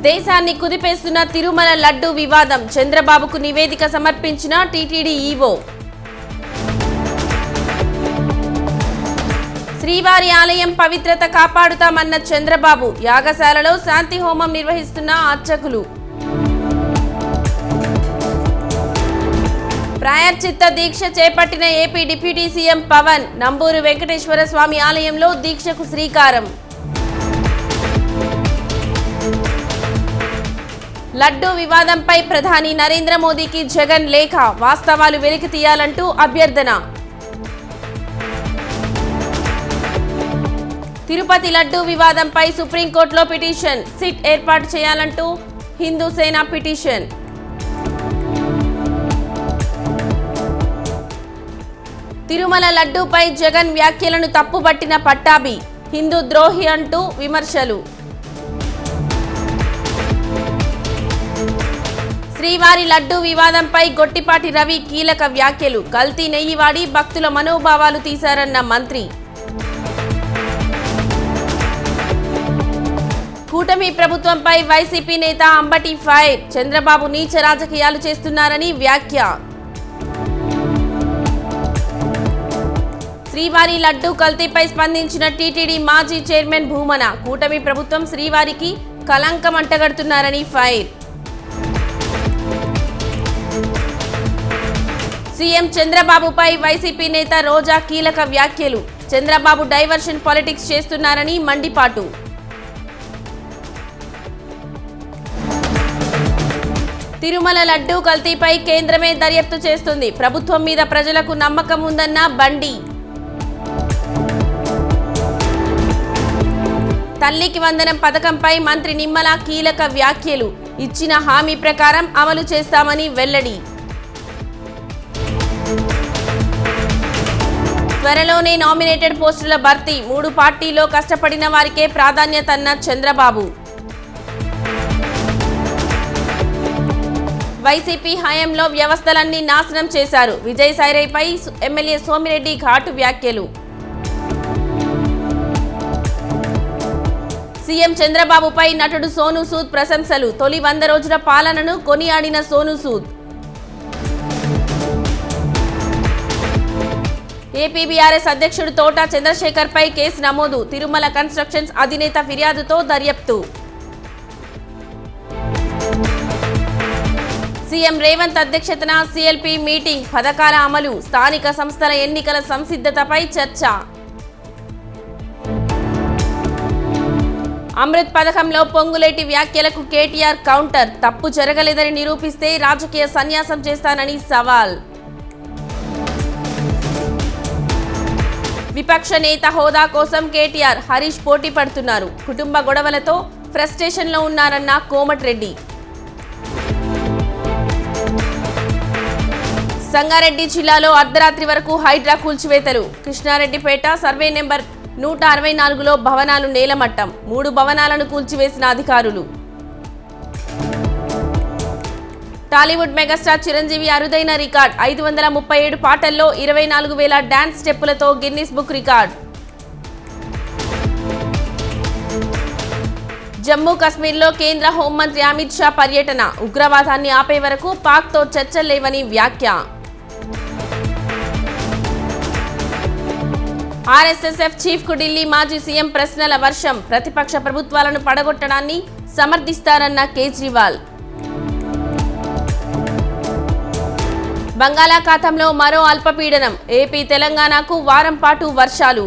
దేశాన్ని కుదిపేస్తున్న తిరుమల లడ్డు వివాదం. చంద్రబాబుకు నివేదిక సమర్పించిన టీటీడీ ఈవో. శ్రీవారి ఆలయం పవిత్రత కాపాడుతామన్న చంద్రబాబు. యాగశాలలో శాంతి హోమం నిర్వహిస్తున్న అర్చకులు. ప్రాయశ్చిత్త దీక్ష చేపట్టిన AP deputy CM Pawan. Namburu Venkateswara Swamy ఆలయంలో దీక్షకు శ్రీకారం. లడ్డూ వివాదంపై ప్రధాని నరేంద్ర మోదీకి జగన్ లేఖ. వాస్తవాలు వెలికి తీయాలంటూ అభ్యర్థన. తిరుపతి లడ్డూ వివాదంపై సుప్రీంకోర్టులో పిటిషన్. సిట్ ఏర్పాటు చేయాలంటూ హిందూ సేన పిటిషన్. తిరుమల లడ్డూపై జగన్ వ్యాఖ్యలను తప్పుబట్టిన పట్టాభి. హిందూ ద్రోహి అంటూ విమర్శలు. శ్రీవారి లడ్డూ వివాదంపై గొట్టిపాటి రవి కీలక వ్యాఖ్యలు. కల్తీ నెయ్యి వాడి భక్తుల మనోభావాలు తీశారన్న మంత్రి. కూటమి ప్రభుత్వంపై వైసీపీ నేత అంబటి ఫైర్. చంద్రబాబు నీచ రాజకీయాలు చేస్తున్నారని వ్యాఖ్య. శ్రీవారి లడ్డూ కల్తీపై స్పందించిన టీటీడీ మాజీ చైర్మన్ భూమన. కూటమి ప్రభుత్వం శ్రీవారికి కలంకం అంటగడుతున్నారని ఫైర్. సీఎం చంద్రబాబుపై వైసీపీ నేత రోజా కీలక వ్యాఖ్యలు. చంద్రబాబు డైవర్షన్ పాలిటిక్స్ చేస్తున్నారని మండిపాటు. తిరుమల లడ్డూ కల్తీపై కేంద్రమే దర్యాప్తు చేస్తుంది. ప్రభుత్వం మీద ప్రజలకు నమ్మకం ఉందన్న బండి. తల్లికి వందనం పథకంపై మంత్రి నిమ్మల కీలక వ్యాఖ్యలు. ఇచ్చిన హామీ ప్రకారం అమలు చేస్తామని వెల్లడి. త్వరలోనే నామినేటెడ్ పోస్టుల భర్తీ. 3 పార్టీలో కష్టపడిన వారికే ప్రాధాన్యత అన్న చంద్రబాబు. వైసీపీ హయాంలో వ్యవస్థలన్నీ నాశనం చేశారు. విజయసాయిరెడ్డిపై ఎమ్మెల్యే సోమిరెడ్డి ఘాటు వ్యాఖ్యలు. సీఎం చంద్రబాబుపై నటుడు సోనూ సూద్ ప్రశంసలు. తొలి 100 రోజుల పాలనను కొనియాడిన సోనూ సూద్. ఏపీ బీఆర్ఎస్ అధ్యక్షుడు తోట చంద్రశేఖర్ పై కేసు నమోదు. తిరుమల కన్స్ట్రక్షన్స్ అధినేత ఫిర్యాదుతో దర్యాప్తు. సీఎం రేవంత్ అధ్యక్షతన సీఎల్పీ మీటింగ్. పథకాల అమలు, స్థానిక సంస్థల ఎన్నికల సంసిద్ధతపై చర్చ. అమృత్ పథకంలో పొంగులేటి వ్యాఖ్యలకు కేటీఆర్ కౌంటర్. తప్పు జరగలేదని నిరూపిస్తే రాజకీయ సన్యాసం చేస్తానని సవాల్. విపక్ష నేత హోదా కోసం కేటీఆర్, హరీష్ పోటీ పడుతున్నారు. కుటుంబ గొడవలతో ఫ్రస్ట్రేషన్లో ఉన్నారన్న కోమటిరెడ్డి. సంగారెడ్డి జిల్లాలో అర్ధరాత్రి వరకు హైడ్రా కూల్చివేతలు. కృష్ణారెడ్డిపేట సర్వే నెంబర్ 164లో భవనాలు నేలమట్టం. 3 భవనాలను కూల్చివేసిన అధికారులు. టాలీవుడ్ మెగాస్టార్ చిరంజీవి అరుదైన రికార్డ్. 537 పాటల్లో 24,000 డాన్స్ స్టెప్పులతో గిన్నిస్ బుక్ రికార్డ్. జమ్మూ కశ్మీర్లో కేంద్ర హోంమంత్రి అమిత్ షా పర్యటన. ఉగ్రవాదాన్ని ఆపే వరకు పాక్తో చర్చలు లేవని వ్యాఖ్య. ఆర్ఎస్ఎస్ఎఫ్ చీఫ్కు ఢిల్లీ మాజీ సీఎం ప్రశ్నల వర్షం. ప్రతిపక్ష ప్రభుత్వాలను పడగొట్టడాన్ని సమర్థిస్తారన్న కేజ్రీవాల్. బంగాళాఖాతంలో మరో అల్పపీడనం. ఏపీ తెలంగాణకు వారం పాటు వర్షాలు.